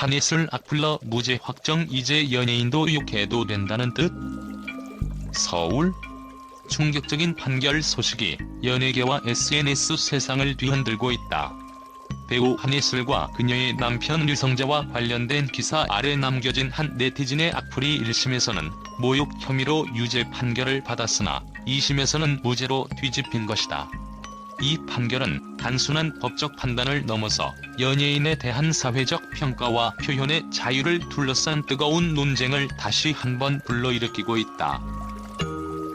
한예슬 악플러 무죄 확정 이제 연예인도 욕해도 된다는 뜻? 서울? 충격적인 판결 소식이 연예계와 SNS 세상을 뒤흔들고 있다. 배우 한예슬과 그녀의 남편 류성재와 관련된 기사 아래 남겨진 한 네티즌의 악플이 1심에서는 모욕 혐의로 유죄 판결을 받았으나 2심에서는 무죄로 뒤집힌 것이다. 이 판결은 단순한 법적 판단을 넘어서 연예인에 대한 사회적 평가와 표현의 자유를 둘러싼 뜨거운 논쟁을 다시 한번 불러일으키고 있다.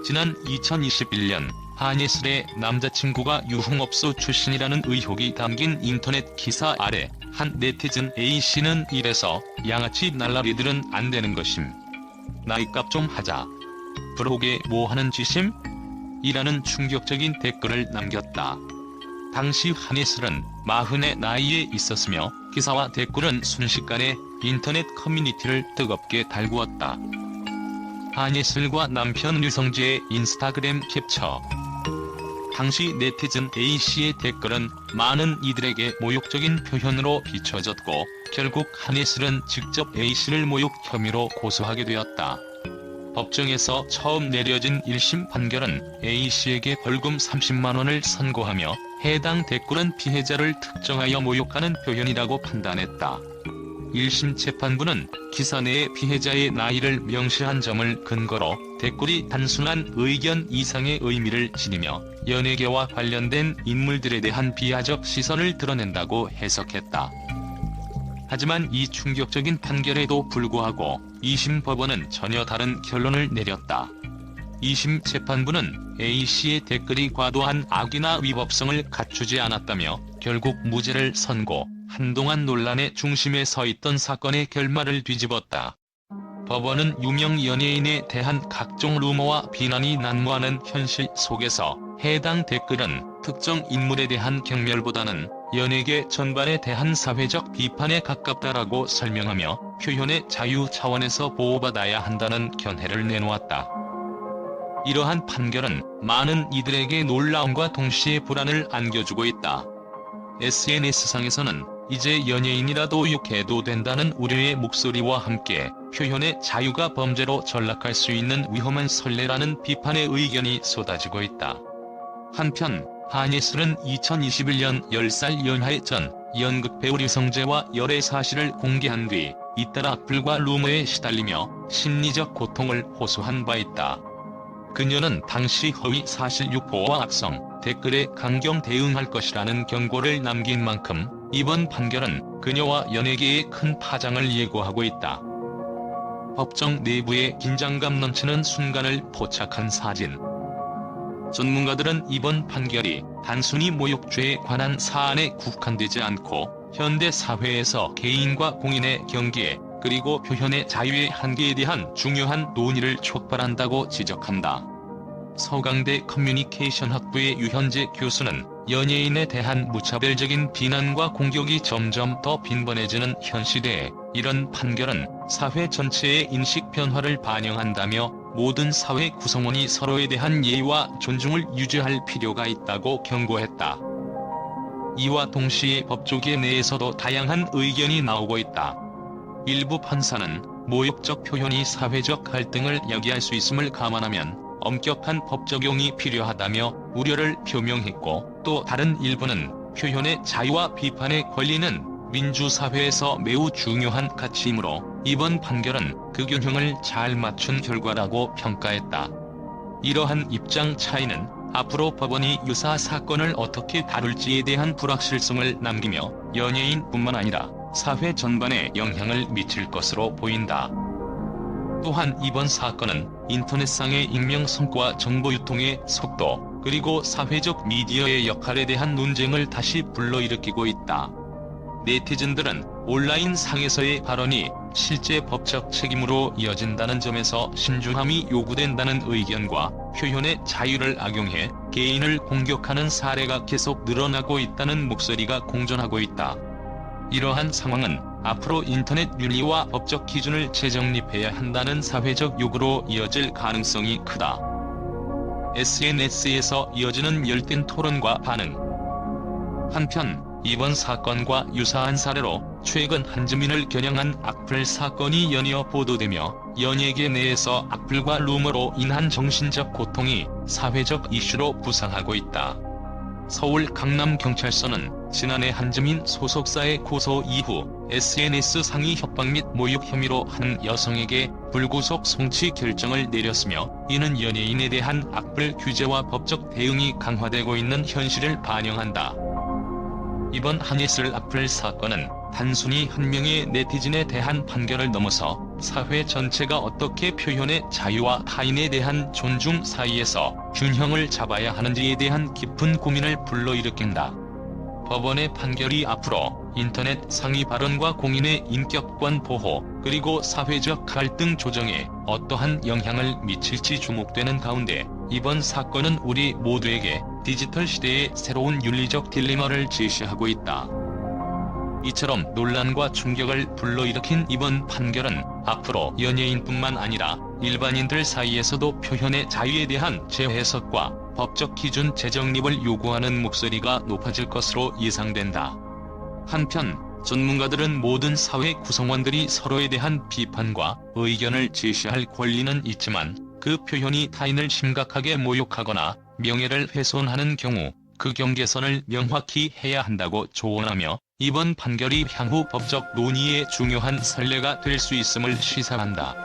지난 2021년 한예슬의 남자친구가 유흥업소 출신이라는 의혹이 담긴 인터넷 기사 아래 한 네티즌 A씨는 이래서 양아치 날라리들은 안 되는 것임. 나이값 좀 하자. 브로게 뭐하는 짓임? 이라는 충격적인 댓글을 남겼다. 당시 한예슬은 40의 나이에 있었으며 기사와 댓글은 순식간에 인터넷 커뮤니티를 뜨겁게 달구었다. 한예슬과 남편 류성재의 인스타그램 캡처. 당시 네티즌 A씨의 댓글은 많은 이들에게 모욕적인 표현으로 비춰졌고 결국 한예슬은 직접 A씨를 모욕 혐의로 고소하게 되었다. 법정에서 처음 내려진 1심 판결은 A씨에게 벌금 30만 원을 선고하며 해당 댓글은 피해자를 특정하여 모욕하는 표현이라고 판단했다. 1심 재판부는 기사 내에 피해자의 나이를 명시한 점을 근거로 댓글이 단순한 의견 이상의 의미를 지니며 연예계와 관련된 인물들에 대한 비하적 시선을 드러낸다고 해석했다. 하지만 이 충격적인 판결에도 불구하고 2심 법원은 전혀 다른 결론을 내렸다. 2심 재판부는 A씨의 댓글이 과도한 악의나 위법성을 갖추지 않았다며 결국 무죄를 선고, 한동안 논란의 중심에 서 있던 사건의 결말을 뒤집었다. 법원은 유명 연예인에 대한 각종 루머와 비난이 난무하는 현실 속에서 해당 댓글은 특정 인물에 대한 경멸보다는 연예계 전반에 대한 사회적 비판에 가깝다라고 설명하며 표현의 자유 차원에서 보호받아야 한다는 견해를 내놓았다. 이러한 판결은 많은 이들에게 놀라움과 동시에 불안을 안겨주고 있다. SNS상에서는 이제 연예인이라도 욕해도 된다는 우려의 목소리와 함께 표현의 자유가 범죄로 전락할 수 있는 위험한 선례라는 비판의 의견이 쏟아지고 있다. 한편 한예슬은 2021년 10살 연하의 전 연극배우 류성재와 열애 사실을 공개한 뒤 잇따라 악플과 루머에 시달리며 심리적 고통을 호소한 바 있다. 그녀는 당시 허위 사실 유포와 악성 댓글에 강경 대응할 것이라는 경고를 남긴 만큼 이번 판결은 그녀와 연예계에 큰 파장을 예고하고 있다. 법정 내부에 긴장감 넘치는 순간을 포착한 사진. 전문가들은 이번 판결이 단순히 모욕죄에 관한 사안에 국한되지 않고 현대 사회에서 개인과 공인의 경계에 그리고 표현의 자유의 한계에 대한 중요한 논의를 촉발한다고 지적한다. 서강대 커뮤니케이션 학부의 유현재 교수는 연예인에 대한 무차별적인 비난과 공격이 점점 더 빈번해지는 현 시대에 이런 판결은 사회 전체의 인식 변화를 반영한다며 모든 사회 구성원이 서로에 대한 예의와 존중을 유지할 필요가 있다고 경고했다. 이와 동시에 법조계 내에서도 다양한 의견이 나오고 있다. 일부 판사는 모욕적 표현이 사회적 갈등을 야기할 수 있음을 감안하면 엄격한 법 적용이 필요하다며 우려를 표명했고 또 다른 일부는 표현의 자유와 비판의 권리는 민주사회에서 매우 중요한 가치이므로 이번 판결은 그 균형을 잘 맞춘 결과라고 평가했다. 이러한 입장 차이는 앞으로 법원이 유사 사건을 어떻게 다룰지에 대한 불확실성을 남기며 연예인뿐만 아니라 사회 전반에 영향을 미칠 것으로 보인다. 또한 이번 사건은 인터넷상의 익명 성과 정보 유통의 속도 그리고 사회적 미디어의 역할에 대한 논쟁을 다시 불러일으키고 있다. 네티즌들은 온라인 상에서의 발언이 실제 법적 책임으로 이어진다는 점에서 신중함이 요구된다는 의견과 표현의 자유를 악용해 개인을 공격하는 사례가 계속 늘어나고 있다는 목소리가 공존하고 있다. 이러한 상황은 앞으로 인터넷 윤리와 법적 기준을 재정립해야 한다는 사회적 요구로 이어질 가능성이 크다. SNS에서 이어지는 열띤 토론과 반응. 한편 이번 사건과 유사한 사례로 최근 한지민을 겨냥한 악플 사건이 연이어 보도되며 연예계 내에서 악플과 루머로 인한 정신적 고통이 사회적 이슈로 부상하고 있다. 서울 강남경찰서는 지난해 한지민 소속사의 고소 이후 SNS 상위 협박 및 모욕 혐의로 한 여성에게 불구속 송치 결정을 내렸으며, 이는 연예인에 대한 악플 규제와 법적 대응이 강화되고 있는 현실을 반영한다. 이번 한예슬 악플 사건은 단순히 한 명의 네티즌에 대한 판결을 넘어서 사회 전체가 어떻게 표현의 자유와 타인에 대한 존중 사이에서 균형을 잡아야 하는지에 대한 깊은 고민을 불러일으킨다. 법원의 판결이 앞으로 인터넷 상위 발언과 공인의 인격권 보호, 그리고 사회적 갈등 조정에 어떠한 영향을 미칠지 주목되는 가운데, 이번 사건은 우리 모두에게 디지털 시대의 새로운 윤리적 딜레마를 제시하고 있다. 이처럼 논란과 충격을 불러일으킨 이번 판결은 앞으로 연예인뿐만 아니라 일반인들 사이에서도 표현의 자유에 대한 재해석과 법적 기준 재정립을 요구하는 목소리가 높아질 것으로 예상된다. 한편 전문가들은 모든 사회 구성원들이 서로에 대한 비판과 의견을 제시할 권리는 있지만, 그 표현이 타인을 심각하게 모욕하거나 명예를 훼손하는 경우 그 경계선을 명확히 해야 한다고 조언하며, 이번 판결이 향후 법적 논의의 중요한 선례가 될 수 있음을 시사한다.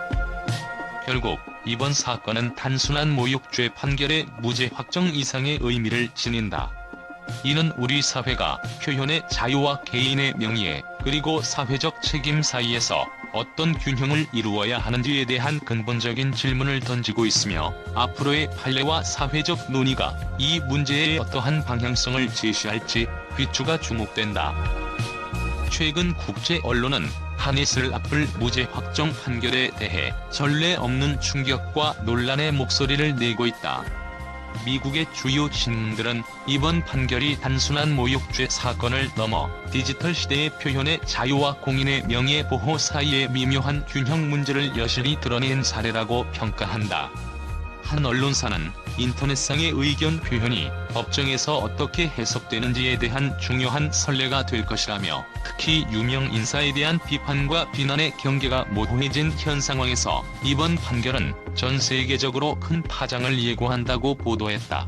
결국 이번 사건은 단순한 모욕죄 판결의 무죄 확정 이상의 의미를 지닌다. 이는 우리 사회가 표현의 자유와 개인의 명예, 그리고 사회적 책임 사이에서 어떤 균형을 이루어야 하는지에 대한 근본적인 질문을 던지고 있으며, 앞으로의 판례와 사회적 논의가 이 문제의 어떠한 방향성을 제시할지 귀추가 주목된다. 최근 국제 언론은 한예슬 악플 무죄 확정 판결에 대해 전례 없는 충격과 논란의 목소리를 내고 있다. 미국의 주요 신문들은 이번 판결이 단순한 모욕죄 사건을 넘어 디지털 시대의 표현의 자유와 공인의 명예 보호 사이의 미묘한 균형 문제를 여실히 드러낸 사례라고 평가한다. 한 언론사는 인터넷상의 의견 표현이 법정에서 어떻게 해석되는지에 대한 중요한 선례가 될 것이라며, 특히 유명 인사에 대한 비판과 비난의 경계가 모호해진 현 상황에서 이번 판결은 전 세계적으로 큰 파장을 예고한다고 보도했다.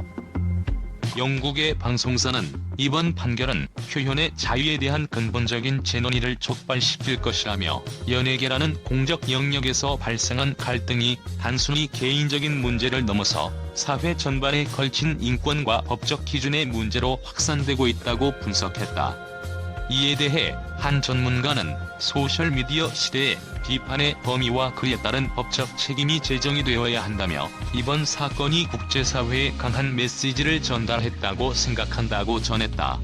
영국의 방송사는 이번 판결은 표현의 자유에 대한 근본적인 재논의를 촉발시킬 것이라며, 연예계라는 공적 영역에서 발생한 갈등이 단순히 개인적인 문제를 넘어서 사회 전반에 걸친 인권과 법적 기준의 문제로 확산되고 있다고 분석했다. 이에 대해 한 전문가는 소셜미디어 시대의 비판의 범위와 그에 따른 법적 책임이 제정이 되어야 한다며, 이번 사건이 국제사회에 강한 메시지를 전달했다고 생각한다고 전했다.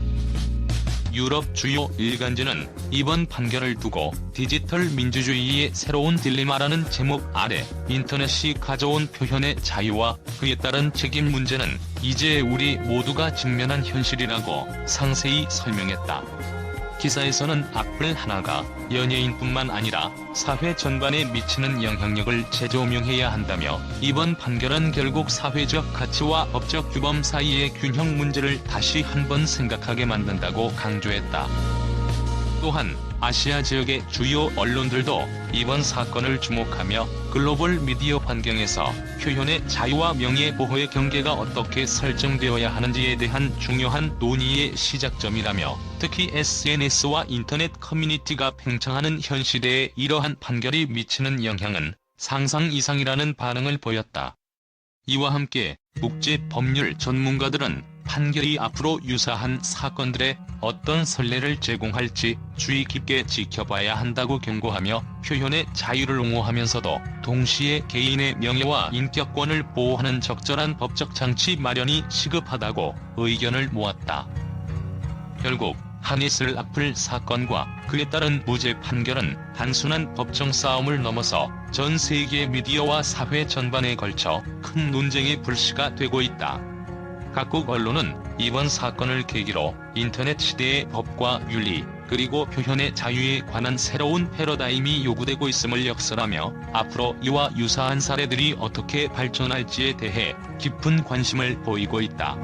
유럽 주요 일간지는 이번 판결을 두고 디지털 민주주의의 새로운 딜레마라는 제목 아래 인터넷이 가져온 표현의 자유와 그에 따른 책임 문제는 이제 우리 모두가 직면한 현실이라고 상세히 설명했다. 기사에서는 악플 하나가 연예인뿐만 아니라 사회 전반에 미치는 영향력을 재조명해야 한다며, 이번 판결은 결국 사회적 가치와 법적 규범 사이의 균형 문제를 다시 한번 생각하게 만든다고 강조했다. 또한 아시아 지역의 주요 언론들도 이번 사건을 주목하며, 글로벌 미디어 환경에서 표현의 자유와 명예 보호의 경계가 어떻게 설정되어야 하는지에 대한 중요한 논의의 시작점이라며, 특히 SNS와 인터넷 커뮤니티가 팽창하는 현 시대에 이러한 판결이 미치는 영향은 상상 이상이라는 반응을 보였다. 이와 함께 국제 법률 전문가들은 판결이 앞으로 유사한 사건들에 어떤 선례를 제공할지 주의 깊게 지켜봐야 한다고 경고하며, 표현의 자유를 옹호하면서도 동시에 개인의 명예와 인격권을 보호하는 적절한 법적 장치 마련이 시급하다고 의견을 모았다. 결국 한예슬 악플 사건과 그에 따른 무죄 판결은 단순한 법정 싸움을 넘어서 전 세계 미디어와 사회 전반에 걸쳐 큰 논쟁의 불씨가 되고 있다. 각국 언론은 이번 사건을 계기로 인터넷 시대의 법과 윤리, 그리고 표현의 자유에 관한 새로운 패러다임이 요구되고 있음을 역설하며, 앞으로 이와 유사한 사례들이 어떻게 발전할지에 대해 깊은 관심을 보이고 있다.